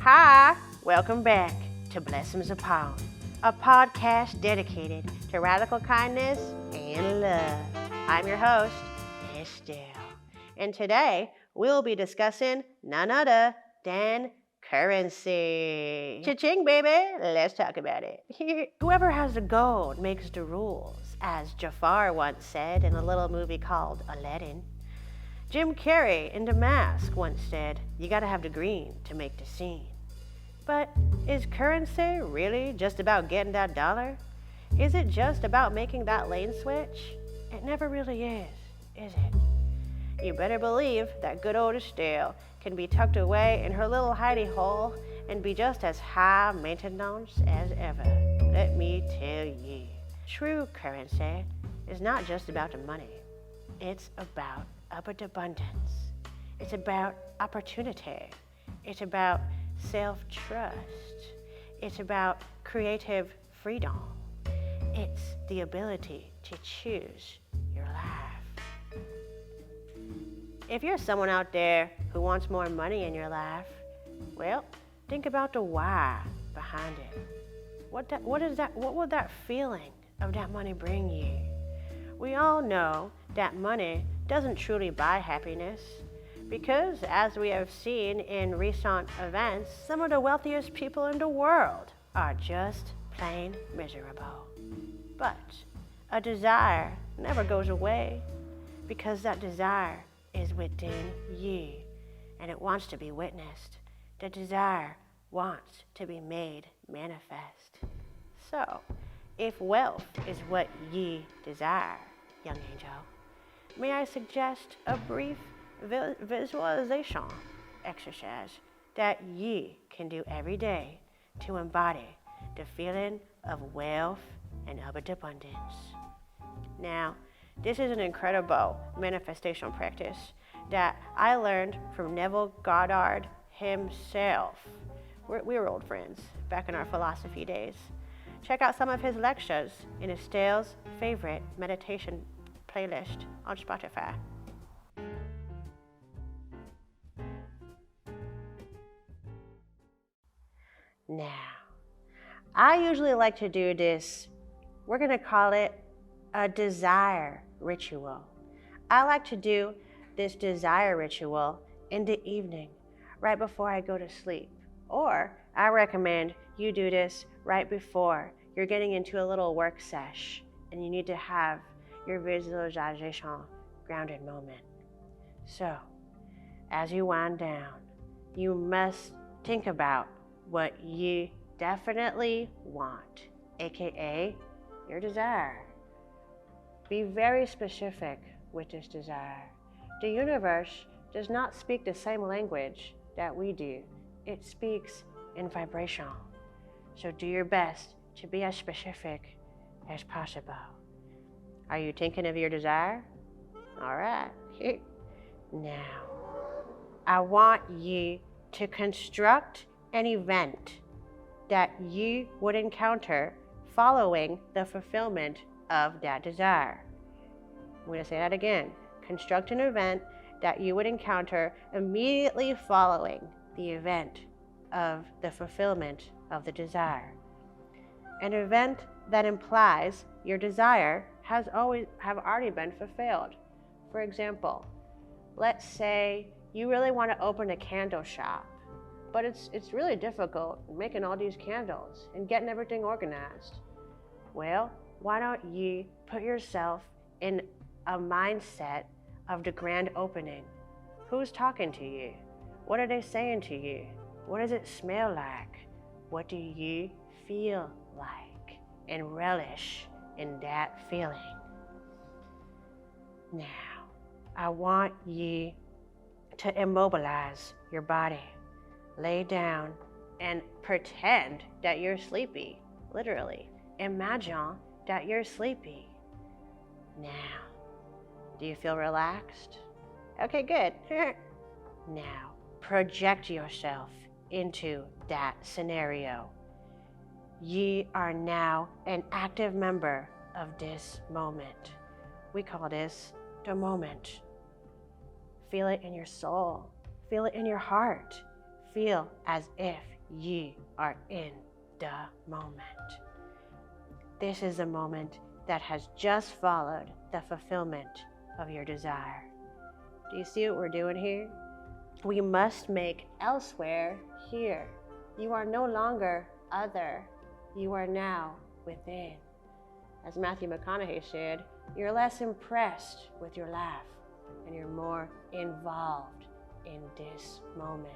Hi, welcome back to Blessums Upon, a podcast dedicated to radical kindness and love. I'm your host, Estelle, and today we'll be discussing none other than currency. Cha-ching, baby, let's talk about it. Whoever has the gold makes the rules, as Jafar once said in a little movie called Aladdin. Jim Carrey in The Mask once said, you gotta have the green to make the scene. But is currency really just about getting that dollar? Is it just about making that lane switch? It never really is it? You better believe that good old Estelle can be tucked away in her little hidey hole and be just as high maintenance as ever. Let me tell you, true currency is not just about the money. It's about abundance. It's about opportunity. It's about self-trust. It's about creative freedom. It's the ability to choose your life. If you're someone out there who wants more money in your life, well, think about the why behind it. What will that feeling of that money bring you? We all know that money doesn't truly buy happiness, because as we have seen in recent events, some of the wealthiest people in the world are just plain miserable. But a desire never goes away, because that desire is within you and it wants to be witnessed. The desire wants to be made manifest. So, if wealth is what ye desire, young angel, may I suggest a brief visualization exercise that ye can do every day to embody the feeling of wealth and of abundance. Now, this is an incredible manifestation practice that I learned from Neville Goddard himself. We were old friends back in our philosophy days. Check out some of his lectures in Estelle's favorite meditation playlist on Spotify. Now, I usually like to do this, we're going to call it a desire ritual. I like to do this desire ritual in the evening, right before I go to sleep. Or I recommend you do this right before you're getting into a little work sesh and you need to have your visualization grounded moment. So, as you wind down, you must think about what you definitely want, aka your desire. Be very specific with this desire. The universe does not speak the same language that we do. It speaks in vibration. So do your best to be as specific as possible. Are you thinking of your desire? All right. Now, I want you to construct an event that you would encounter following the fulfillment of that desire. I'm going to say that again. Construct an event that you would encounter immediately following the event of the fulfillment of the desire. An event that implies your desire have already been fulfilled. For example, let's say you really want to open a candle shop, but it's really difficult making all these candles and getting everything organized. Well, why don't you put yourself in a mindset of the grand opening? Who's talking to you? What are they saying to you? What does it smell like? What do you feel like? And relish in that feeling. Now, I want you to immobilize your body. Lay down and pretend that you're sleepy. Literally, imagine that you're sleepy. Now, do you feel relaxed? Okay, good. Now, project yourself into that scenario. You are now an active member of this moment. We call this the moment. Feel it in your soul. Feel it in your heart. Feel as if you are in the moment. This is a moment that has just followed the fulfillment of your desire. Do you see what we're doing here? We must make elsewhere here. You are no longer other. You are now within. As Matthew McConaughey said, you're less impressed with your life and you're more involved in this moment.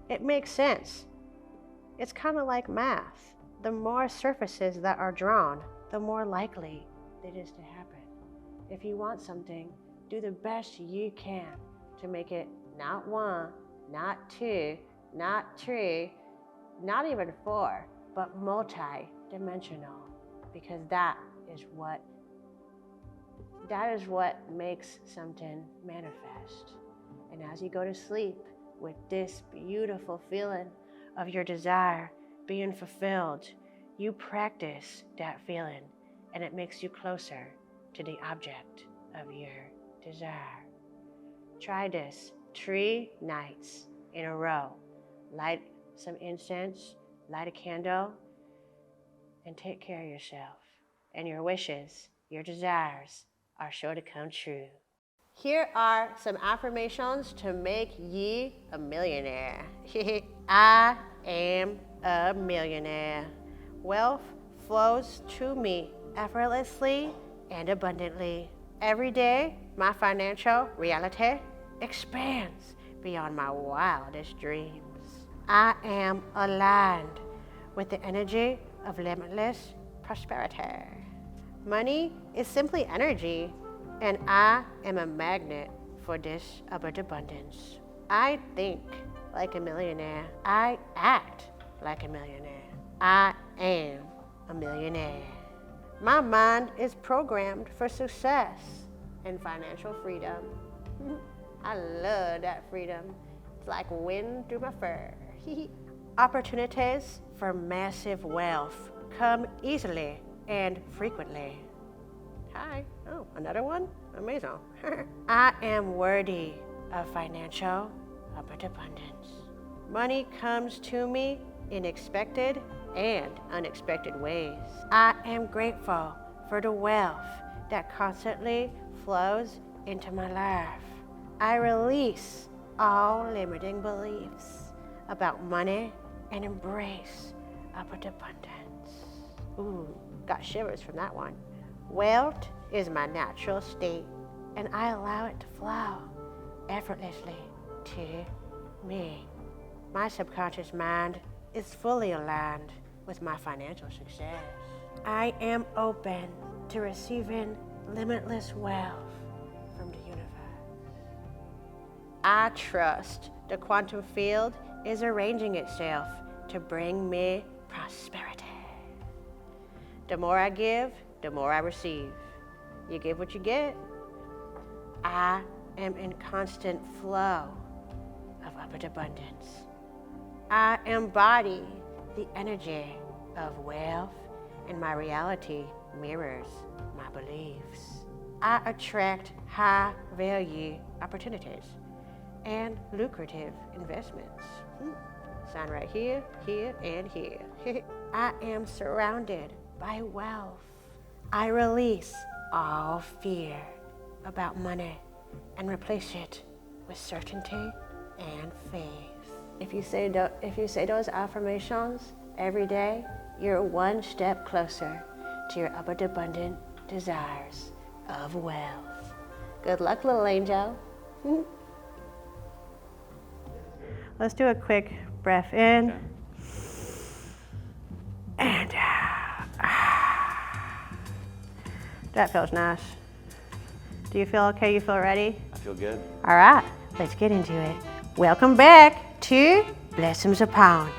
It makes sense. It's kind of like math. The more surfaces that are drawn, the more likely it is to happen. If you want something, do the best you can to make it not 1, not 2, not 3, not even 4, but multi-dimensional, because that is what makes something manifest. And as you go to sleep with this beautiful feeling of your desire being fulfilled, you practice that feeling and it makes you closer to the object of your desire. Try this 3 nights in a row. Light some incense, light a candle, and take care of yourself. And your wishes, your desires are sure to come true. Here are some affirmations to make ye a millionaire. I am a millionaire. Wealth flows to me effortlessly and abundantly. Every day, my financial reality expands beyond my wildest dreams. I am aligned with the energy of limitless prosperity. Money is simply energy, and I am a magnet for this abundance. I think like a millionaire. I act like a millionaire. I am a millionaire. My mind is programmed for success and financial freedom. I love that freedom. It's like wind through my fur. Opportunities for massive wealth come easily and frequently. Hi. Oh, another one? Amazing. I am worthy of financial abundance. Money comes to me in expected and unexpected ways. I am grateful for the wealth that constantly flows into my life. I release all limiting beliefs about money and embrace abundance. Ooh, got shivers from that one. Wealth is my natural state, and I allow it to flow effortlessly to me. My subconscious mind is fully aligned with my financial success. I am open to receiving limitless wealth from the universe. I trust the quantum field is arranging itself to bring me prosperity. The more I give, the more I receive. You give what you get. I am in constant flow of abundance. I embody the energy of wealth, and my reality mirrors my beliefs. I attract high value opportunities and lucrative investments. Sign right here, here, and here. I am surrounded by wealth. I release all fear about money and replace it with certainty and faith. If you say those affirmations every day, you're one step closer to your abundant desires of wealth. Good luck, little angel. Let's do a quick breath in and out. That feels nice. Do you feel okay? You feel ready? I feel good. All right, let's get into it. Welcome back to Blessums Upon.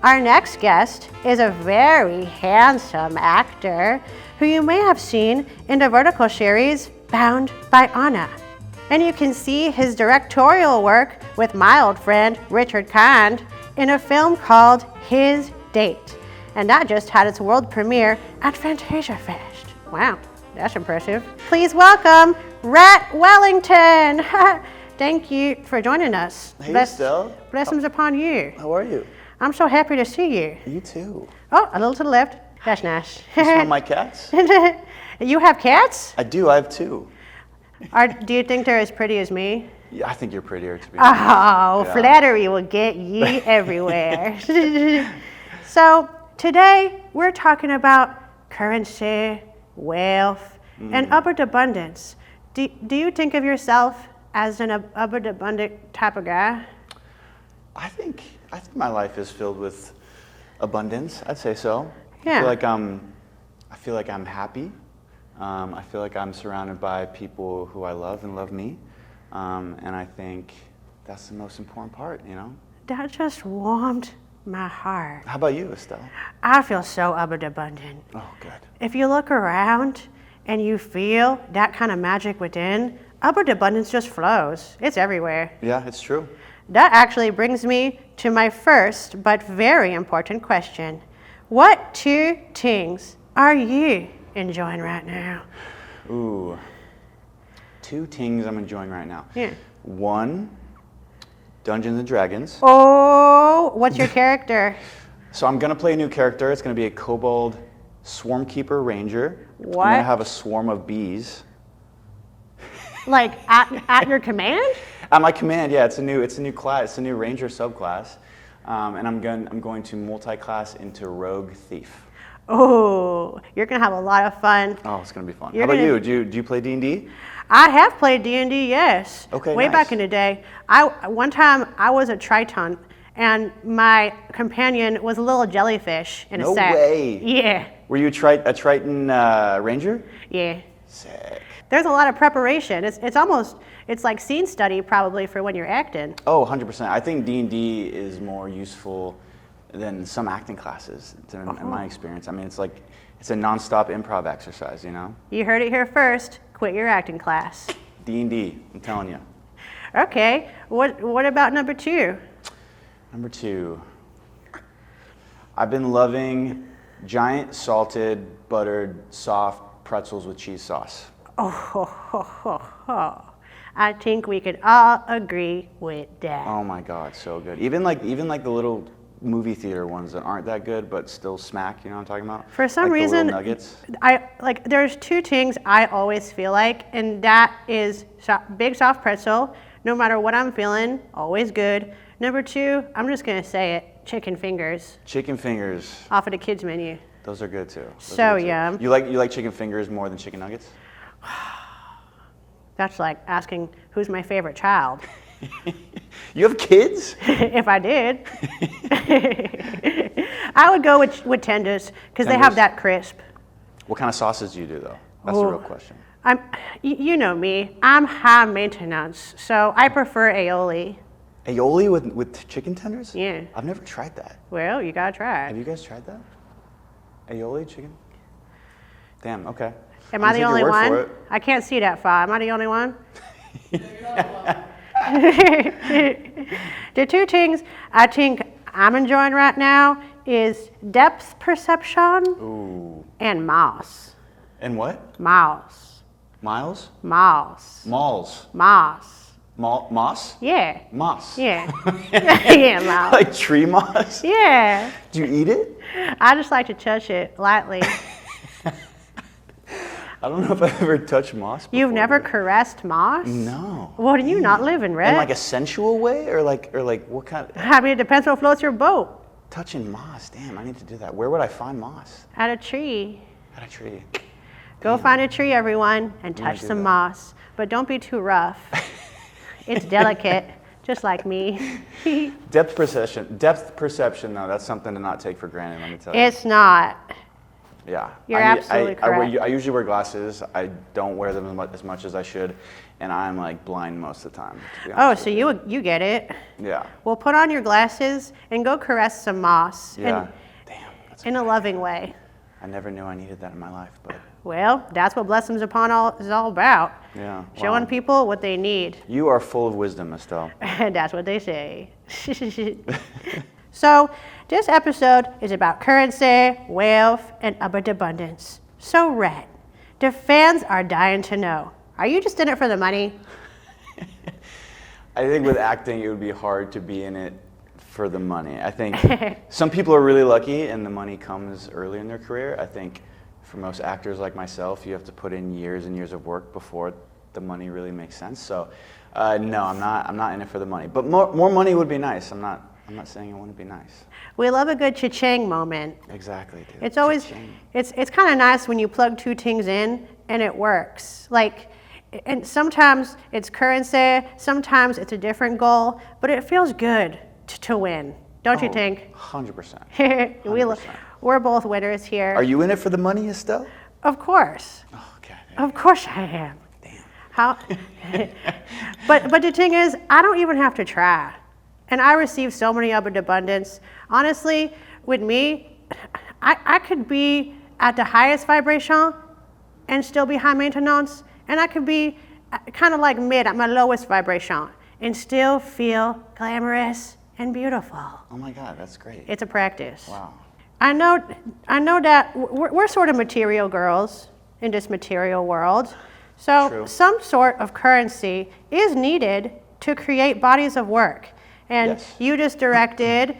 Our next guest is a very handsome actor who you may have seen in the vertical series Bound by Anna. And you can see his directorial work with my old friend Richard Kind in a film called His Date. And that just had its world premiere at Fantasia Fest. Wow, that's impressive. Please welcome Rhett Wellington. thank you for joining us. Hey, Estelle. Blessings upon you. How are you? I'm so happy to see you. You too. Oh, a little to the left. That's nice. You smell my cats? You have cats? I do. I have two. Do you think they're as pretty as me? Yeah, I think you're prettier, to be honest. Oh, Yeah. flattery will get you everywhere. So today we're talking about currency, wealth, and abundance. Do you think of yourself as an abundant type of guy? I think my life is filled with abundance. I'd say so. Yeah. I feel like I'm happy. I feel like I'm surrounded by people who I love and love me. And I think that's the most important part, you know? That just warmed my heart. How about you, Estelle? I feel so abundant. Oh, good. If you look around and you feel that kind of magic within, abundance just flows. It's everywhere. Yeah, it's true. That actually brings me to my first but very important question. What two things are you enjoying right now? Ooh. Two things I'm enjoying right now. Yeah. One, Dungeons and Dragons. Oh, what's your character? So I'm gonna play a new character. It's gonna be a kobold swarmkeeper ranger. What? I'm gonna have a swarm of bees. Like at your command? At my command, yeah. It's a new class. It's a new ranger subclass, and I'm going to multi-class into rogue thief. Oh, you're gonna have a lot of fun. Oh, it's gonna be fun. You're How about gonna- you? Do you play D&D? I have played D&D, yes. Okay, Way nice. back in the day. One time I was a Triton, and my companion was a little jellyfish in a No sack. way. Yeah, Were you a Triton ranger? yeah. Sick. There's a lot of preparation. It's like scene study probably for when you're acting. Oh, 100%. I think D&D is more useful than some acting classes, in my experience. I mean, it's a nonstop improv exercise, you know? You heard it here first. Quit your acting class. D&D, I'm telling you. Okay. What about number two? Number two, I've been loving giant salted, buttered, soft pretzels with cheese sauce. Oh, I think we could all agree with that. Oh my God, so good. Even like the little movie theater ones that aren't that good but still smack, you know what I'm talking about? For some like reason, the little nuggets. There's two things I always feel like, and that is big soft pretzel, no matter what I'm feeling, always good. Number two, I'm just gonna say it, chicken fingers Chicken fingers, off of the kids menu. those are good too. Those So are good too. yum. You like chicken fingers more than chicken nuggets? That's like asking who's my favorite child. You have kids? If I did, I would go with tenders because they have Tenders? that crisp. What kind of sauces do you do though? That's the real question. You know me, I'm high maintenance, so I prefer aioli. Aioli with chicken tenders? Yeah. I've never tried that. Well, you gotta try Have it. you guys tried that? Aioli chicken? Damn, okay. Am I'm I the gonna only take your word one? for it. I can't see that far. Am I the only one? The two things I think I'm enjoying right now is depth perception Ooh. and moss. And what? Moss. Miles? Moss. Malls. Moss. Moss? Yeah. Moss. Yeah. Yeah, moss. Like tree moss? Yeah. Do you eat it? I just like to touch it lightly. I don't know if I've ever touched moss before. You've never caressed moss? No. What do you not live in, Rhett? In like a sensual way or like what kind of I mean, it depends what floats your boat. touching moss? Damn, I need to do that. Where would I find moss? At a tree. At a tree. Go find a tree, everyone, and touch do some that. moss. But don't be too rough. It's delicate, just like me. Depth perception though, that's something to not take for granted, let me tell you. It's not. Yeah. You're absolutely correct. I usually wear glasses. I don't wear them as much as I should, and I'm like blind most of the time, to be Oh, honest so with you get it. Yeah. Well, put on your glasses and go caress some moss Yeah. Damn. That's in a loving way. I never knew I needed that in my life, but Well, that's what Blessums Upon is all about. yeah. Showing wow. people what they need. You are full of wisdom, Estelle. And that's what they say. So, this episode is about currency, wealth, and abundance. So, Rhett, the fans are dying to know. Are you just in it for the money? I think with acting, it would be hard to be in it for the money. I think some people are really lucky and the money comes early in their career. I think for most actors like myself, you have to put in years and years of work before the money really makes sense. So no, I'm not in it for the money. But more money would be nice. I'm not saying it wouldn't be nice. We love a good cha-ching moment. Exactly, dude. It's always, Cha-ching. it's kind of nice when you plug two things in and it works. Like, and sometimes it's currency, sometimes it's a different goal, but it feels good to win, don't you think? 100%. We're both winners here. Are you in it for the money, Estelle? Of course. Oh, okay. Of course I am. Damn. How? But the thing is, I don't even have to try. And I receive so many of abundance. Honestly, with me, I could be at the highest vibration and still be high maintenance, and I could be kind of like mid at my lowest vibration and still feel glamorous and beautiful. Oh my God, that's great. It's a practice. Wow. I know that we're sort of material girls in this material world. So True. some sort of currency is needed to create bodies of work. And Yes. you just directed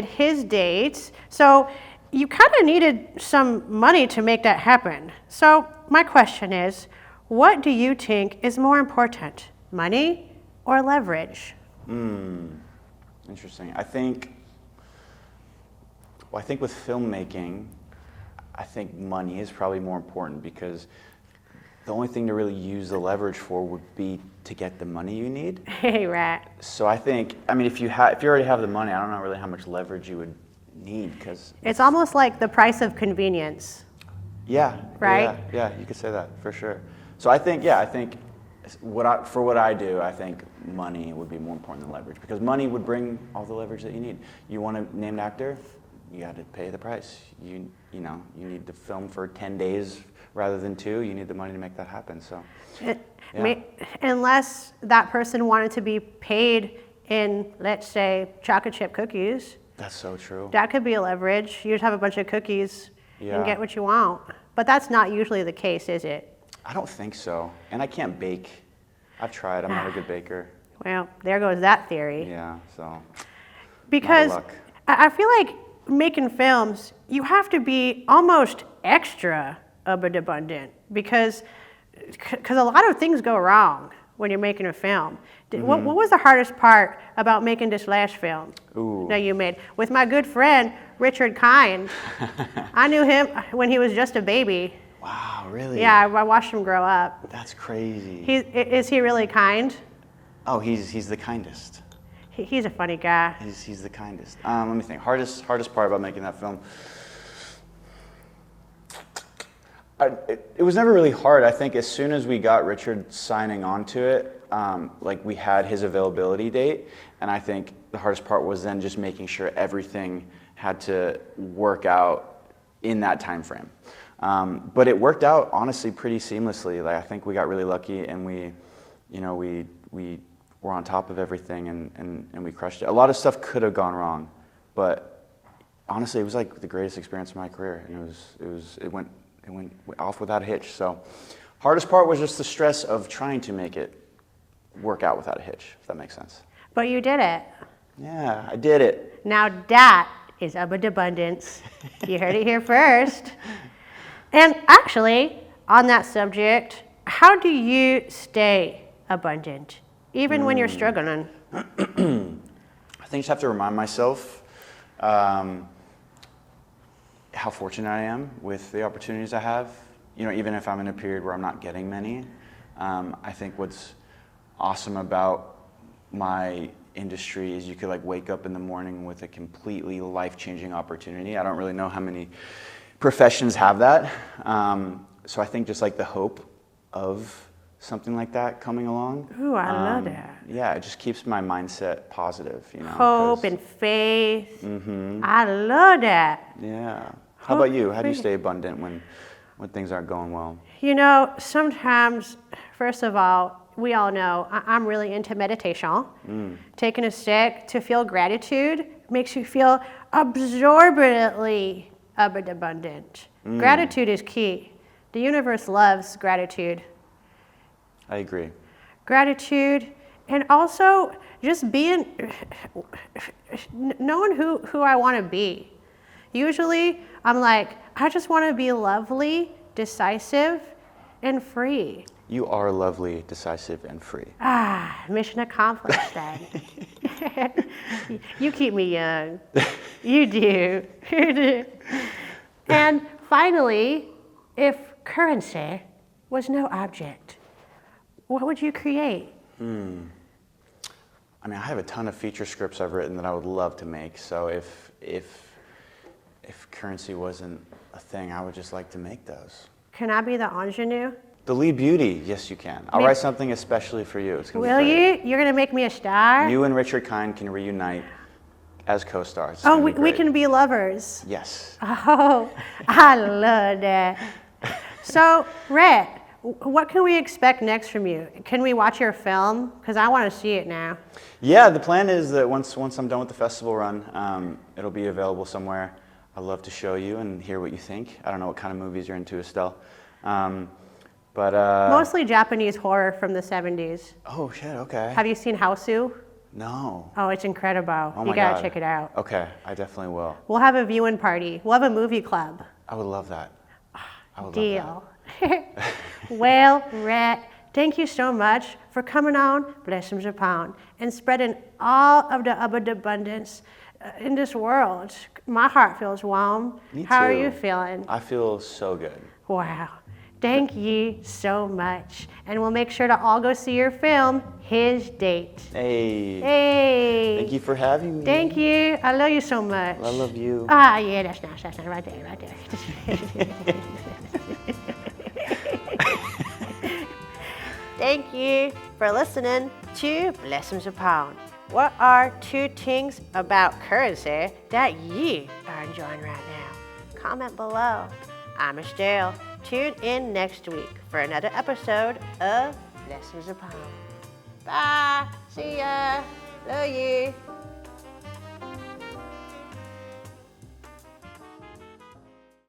his dates. So you kind of needed some money to make that happen. So my question is, what do you think is more important, money or leverage? Interesting. I think with filmmaking, I think money is probably more important because the only thing to really use the leverage for would be to get the money you need. Hey, Rhett. So I think, I mean, if you already have the money, I don't know really how much leverage you would need because It's almost like the price of convenience. yeah, Right? yeah, you could say that for sure. So I think for what I do, I think money would be more important than leverage because money would bring all the leverage that you need. You want a named actor, you got to pay the price. You need to film for 10 days rather than 2. You need the money to make that happen. So, Unless that person wanted to be paid in, let's say, chocolate chip cookies. that's so true. That could be a leverage. You just have a bunch of cookies Yeah. and get what you want. But that's not usually the case, is it? I don't think so. And I can't bake. I've tried. I'm not a good baker. Well, there goes that theory. Yeah, so Because luck. I feel like making films, you have to be almost extra abundant because a lot of things go wrong when you're making a film. What was the hardest part about making this last film that you made? With my good friend, Richard Kind. I knew him when he was just a baby. Wow, really? Yeah, I watched him grow up. That's crazy. Is he really kind? Oh, he's the kindest. He's a funny guy. He's the kindest. Let me think. Hardest part about making that film. It was never really hard. I think as soon as we got Richard signing on to it, like we had his availability date, and I think the hardest part was then just making sure everything had to work out in that time frame. But it worked out honestly pretty seamlessly. Like I think we got really lucky, and we were on top of everything, and we crushed it. A lot of stuff could have gone wrong, but honestly, it was like the greatest experience of my career, and it went off without a hitch. So, hardest part was just the stress of trying to make it work out without a hitch, if that makes sense. But you did it. Yeah, I did it. Now that is abundance. You heard it here first. And actually, on that subject, how do you stay abundant, even when you're struggling? I think I just have to remind myself how fortunate I am with the opportunities I have. Even if I'm in a period where I'm not getting many, I think what's awesome about my industry is you could wake up in the morning with a completely life-changing opportunity. I don't really know how many professions have that. So I think just the hope of something like that coming along. Ooh, I love that. Yeah, it just keeps my mindset positive, Hope and faith. I love that. Yeah. How about you? How do you stay abundant when things aren't going well? Sometimes, first of all, we all know I'm really into meditation. Taking a sec to feel gratitude makes you feel absorbently abundant. Gratitude is key. The universe loves gratitude. I agree. Gratitude And also just knowing who I want to be. Usually I'm like, I just want to be lovely, decisive, and free. You are lovely, decisive, and free. Mission accomplished then. You keep me young. You do. You do. And finally, if currency was no object, what would you create? I mean, I have a ton of feature scripts I've written that I would love to make. So if currency wasn't a thing, I would just like to make those. Can I be the ingenue? The lead beauty, yes, you can. I'll write something especially for you. It's gonna Will be great. you? You're gonna make me a star? You and Richard Kind can reunite as co-stars. It's Oh, gonna be we great. can be lovers. Yes. Oh, I love that. So, Rhett, what can we expect next from you? Can we watch your film? Because I want to see it now. Yeah, the plan is that once I'm done with the festival run, it'll be available somewhere. I'd love to show you and hear what you think. I don't know what kind of movies you're into, Estelle. Mostly Japanese horror from the 70s. Oh, shit, okay. Have you seen Houseu? No. Oh, it's incredible. Oh You my gotta God. check it out. Okay, I definitely will. We'll have a viewing party. We'll have a movie club. I would love that. I would love Deal. Well, Rhett, thank you so much for coming on Blessums Upon and spreading all of the abundance in this world. My heart feels warm. Me How are too. you feeling? I feel so good. Wow. Thank you so much. And we'll make sure to all go see your film, His Date. Hey. Hey. Thank you for having me. Thank you. I love you so much. I love you. Yeah, that's nice. That's nice. Right there, right there. Thank you for listening to Blessums Upon. What are 2 things about currency that you are enjoying right now? Comment below. I'm Estelle. Tune in next week for another episode of Blessums Upon. Bye. See ya. Love you.